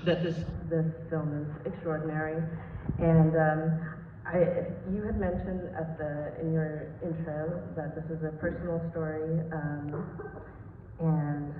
that this film is extraordinary, and you had mentioned in your intro that this is a personal story, and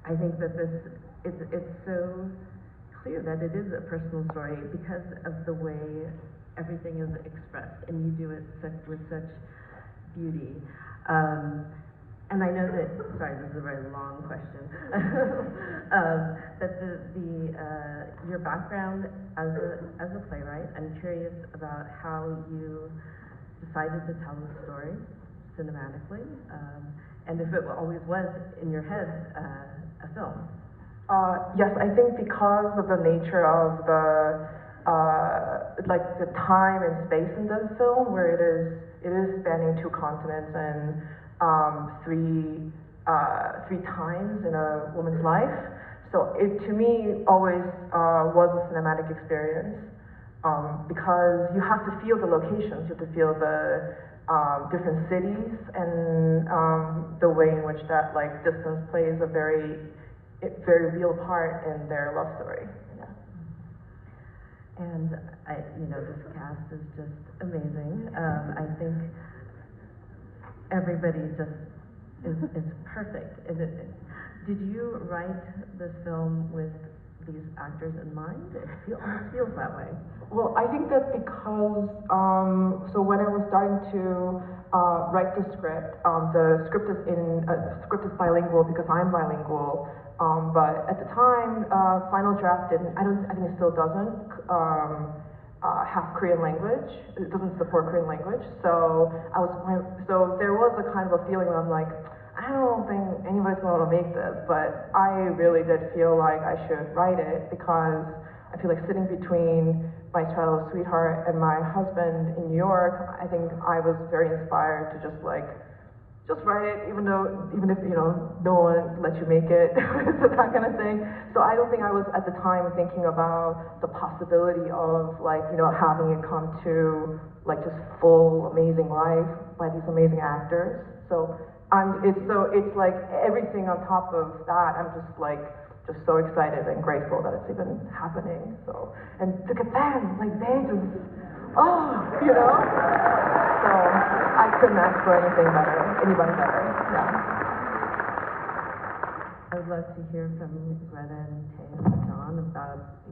I think that it's so clear that it is a personal story because of the way everything is expressed, and you do it with such beauty. And I know that, sorry, this is a very long question, that your background as a playwright, I'm curious about how you decided to tell the story cinematically, and if it always was in your head a film. Yes, I think because of the nature of the time and space in the film, where it is spanning 2 continents and three times in a woman's life. So it, to me, always was a cinematic experience, because you have to feel the locations, you have to feel the different cities, and the way in which that distance plays a very real part in their love story. Yeah. And this cast is just amazing. I think everybody just is perfect. Did you write this film with these actors in mind? It almost feels that way. Well, I think that because, so when I was starting to write the script is bilingual because I'm bilingual, but at the time, Final Draft didn't, I think it still doesn't have Korean language. It doesn't support Korean language. So there was a kind of a feeling where I'm like, I don't think anybody's going to make this, but I really did feel like I should write it because I feel like sitting between my childhood sweetheart and my husband in New York, I think I was very inspired to just write it, even if no one lets you make it, so that kind of thing. So I don't think I was at the time thinking about the possibility of having it come to just full amazing life by these amazing actors. So it's like everything on top of that. I'm just so excited and grateful that it's even happening. So, and look at them, they just, So I couldn't ask for anybody better. Yeah. I would love to hear from Greta and Teo and John about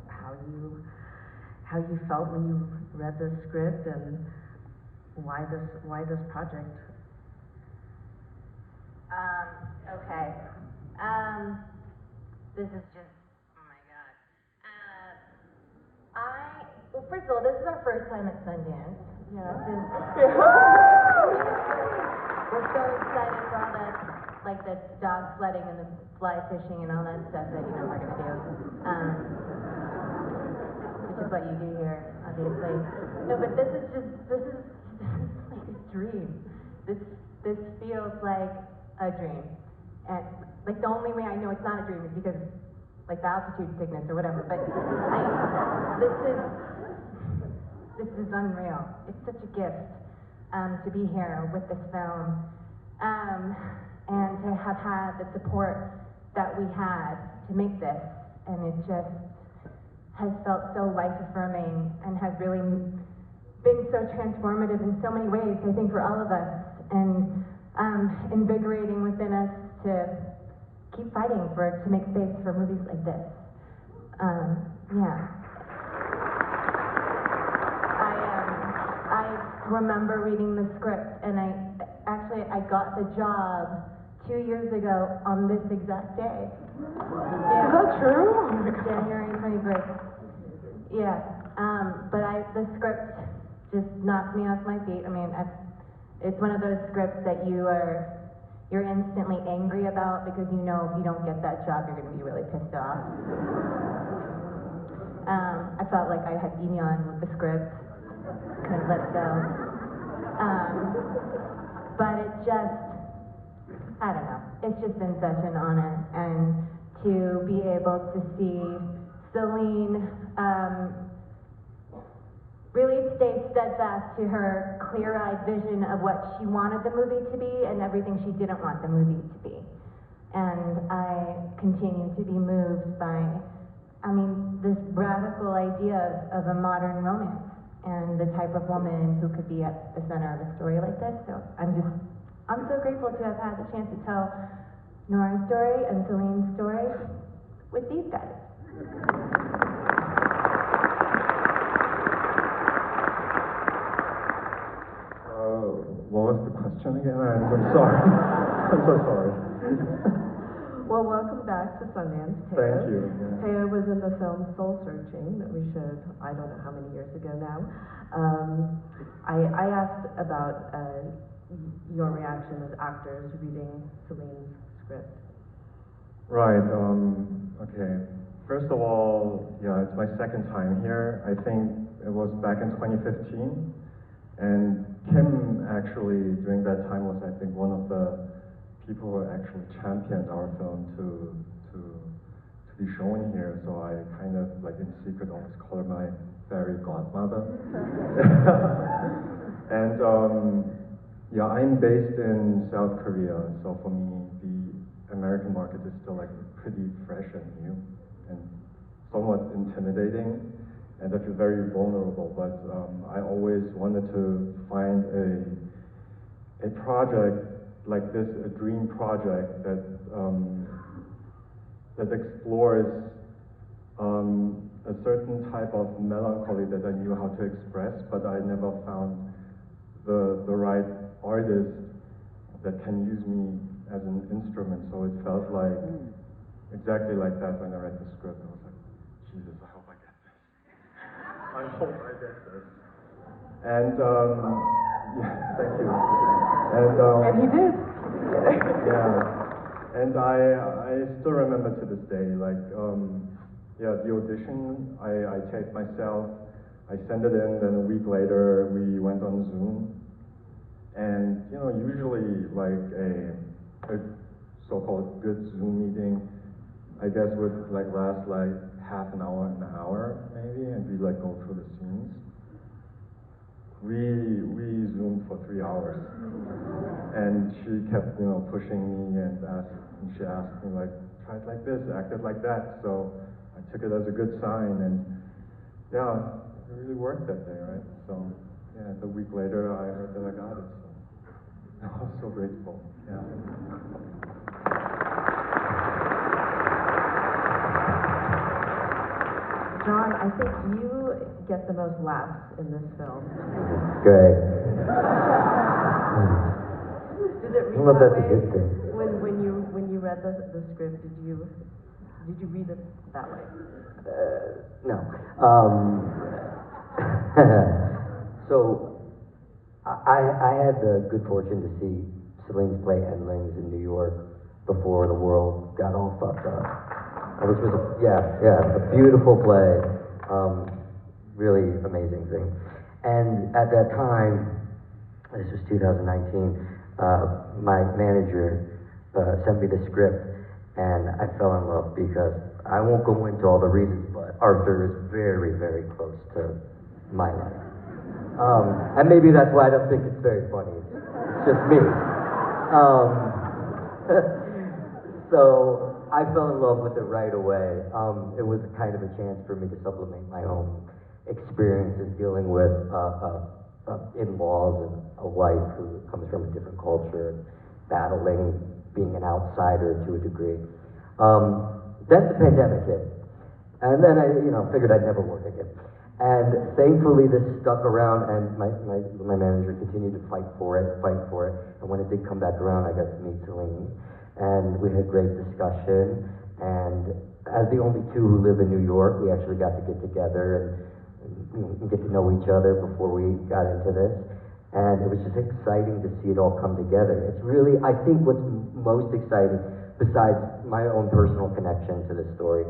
how you felt when you read the script and why this project. Okay. This is just, oh my God. Well, first of all, this is our first time at Sundance. We're so excited for all the dog sledding and the fly fishing and all that stuff that, we're gonna do. Which is what you do here, obviously. No, but this is like a dream. This feels like a dream. And the only way I know it's not a dream is because the altitude sickness or whatever, but this is unreal. It's such a gift to be here with this film, and to have had the support that we had to make this, and it just has felt so life-affirming and has really been so transformative in so many ways, I think, for all of us, and invigorating within us to keep fighting to make space for movies like this. I remember reading the script, and I got the job 2 years ago on this exact day. Is that true? January 21st. Yeah, but the script just knocked me off my feet. I mean, it's one of those scripts that you're instantly angry about because if you don't get that job, you're going to be really pissed off. I felt like I had Enion with the script, couldn't let it go. But I don't know, it's just been such an honor, and to be able to see Celine really stay steadfast to her clear-eyed vision of what she wanted the movie to be and everything she didn't want the movie to be. And I continue to be moved by, idea of a modern romance and the type of woman who could be at the center of a story like this. So I'm so grateful to have had the chance to tell Nora's story and Celine's story with these guys. What was the question again? I'm sorry. I'm so sorry. Well, welcome back to Sundance, Teo. Thank you. Yeah. Teo was in the film Soul Searching that we showed, I don't know how many years ago now. I asked about your reaction as actors reading Celine's script. Right. Okay. First of all, yeah, it's my second time here. I think it was back in 2015. And Kim actually, during that time, was I think one of the people who actually championed our film to be shown here. So I kind of, like in secret, always call her my fairy godmother. And yeah, I'm based in South Korea, so for me, the American market is still like pretty fresh and new and somewhat intimidating. And I feel very vulnerable, but I always wanted to find a project like this, a dream project that that explores a certain type of melancholy that I knew how to express, but I never found the right artist that can use me as an instrument. So it felt like exactly like that when I read the script. I was like, Jesus, I hope I get this. I hope I get this. And yeah, thank you. And he did. Yeah, and I still remember to this day, like yeah, the audition. I taped myself. I sent it in. Then a week later, we went on Zoom. And you know, usually like a so-called good Zoom meeting, I guess would like last like half an hour maybe, and we like go through the scenes. We zoomed for 3 hours, and she kept pushing me and she asked me like, try it like this, act it like that. So I took it as a good sign, and yeah, it really worked that day, right? So yeah, a week later I heard that I got it. So I was so grateful. Yeah. John, I think you get the most laughs in this film. Great. Did it read Well, that that's a way? good thing. When you read the script, did you read it that way? No. So I had the good fortune to see Celine's play Endlings in New York before the world got all fucked up. Which was a beautiful play, really amazing thing. And at that time, this was 2019, my manager sent me the script, and I fell in love because I won't go into all the reasons, but Arthur is very, very close to my life. And maybe that's why I don't think it's very funny. It's just me. So I fell in love with it right away. It was kind of a chance for me to sublimate my own experiences dealing with in-laws and a wife who comes from a different culture, and battling being an outsider to a degree. Then the pandemic hit, and then I figured I'd never work again. And thankfully this stuck around, and my manager continued to fight for it. And when it did come back around, I got to meet Celine. And we had great discussion, and as the only two who live in New York, we actually got to get together and get to know each other before we got into this. And it was just exciting to see it all come together. It's really, I think what's most exciting, besides my own personal connection to this story,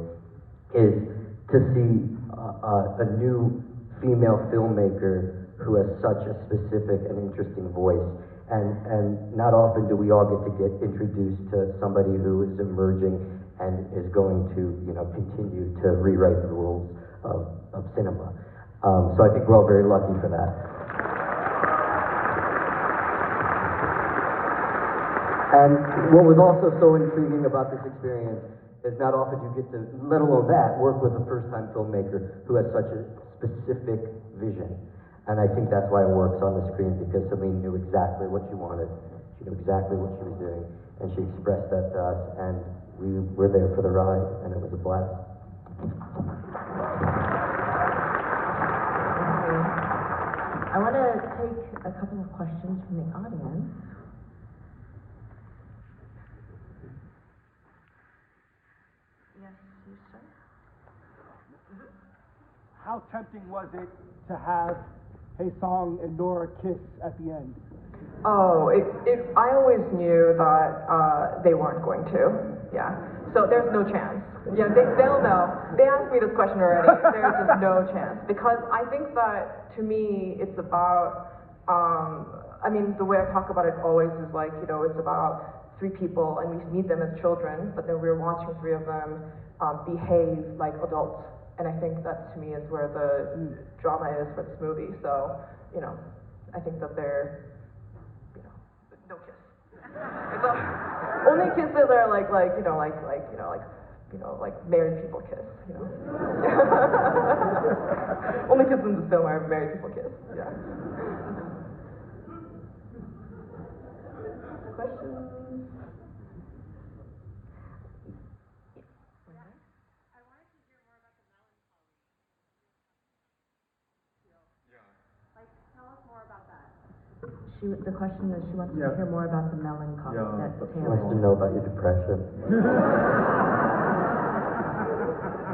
is to see a new female filmmaker who has such a specific and interesting voice. And not often do we all get introduced to somebody who is emerging and is going to, continue to rewrite the rules of cinema. So I think we're all very lucky for that. And what was also so intriguing about this experience It's not often you get to, let alone that, work with a first-time filmmaker who has such a specific vision. And I think that's why it works on the screen, because Celine knew exactly what she wanted. She knew exactly what she was doing, and she expressed that to us, and we were there for the ride, and it was a blast. I want to take a couple of questions from the audience. Yes, you, sir? How tempting was it to have Hae Song and Nora kiss at the end? Oh, I always knew that they weren't going to. Yeah. So there's no chance. Yeah, they'll know. They asked me this question already. There's just no chance. Because I think that, to me, it's about, I mean, the way I talk about it always is like, you know, it's about three people, and we meet them as children, but then we're watching three of them behave like adults. And I think that, to me, is where the drama is for this movie. So, you know, I think that they're, you know, no kiss. It's only kisses are like married people kiss, you know. Only kisses in this film are married people kiss. Yeah. Questions? The question is, she wants to hear more about the melancholy that She Teo wants to know about your depression.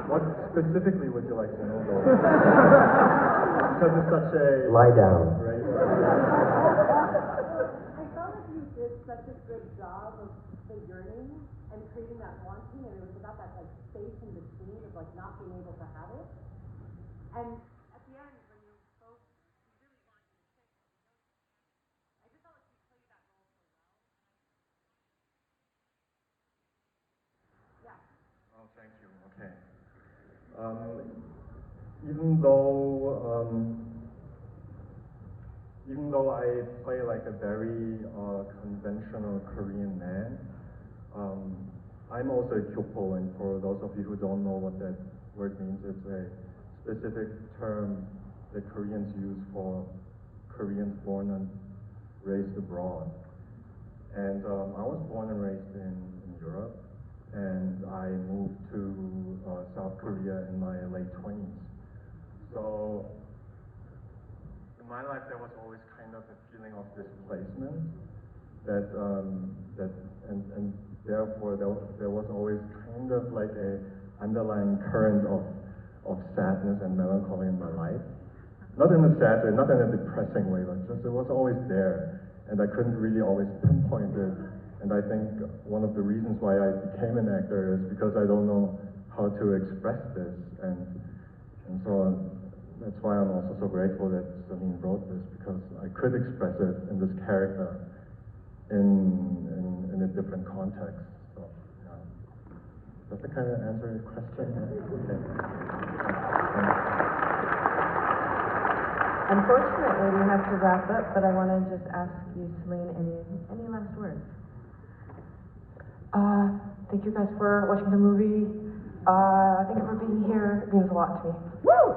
What specifically would you like to know, though? Because it's such a... Lie down. Right? I felt like you did such a good job of the yearning and creating that wanting, and it was about that like space in between of like not being able to have it. And at the end, when you both really wanted to kiss, I just felt like you played that role so well. Yeah. Oh, thank you. Okay. Even though I play like a very conventional Korean man, I'm also a kyopo, and for those of you who don't know what that word means, it's a specific term that Koreans use for Koreans born and raised abroad. And I was born and raised in Europe, and I moved to South Korea in my late 20s. So in my life, there was always kind of a feeling of displacement, and therefore there was always kind of like a underlying current of sadness and melancholy in my life. Not in a sad way, not in a depressing way, but just it was always there, and I couldn't really always pinpoint it. And I think one of the reasons why I became an actor is because I don't know how to express this, and so that's why I'm also so grateful that Celine wrote this, because I could express it in this character in a different context. So yeah. Does that kind of answer your question? Okay. Unfortunately, we have to wrap up, but I want to just ask you, Celine, any last words? Thank you guys for watching the movie. Thank you for being here. It means a lot to me. Woo!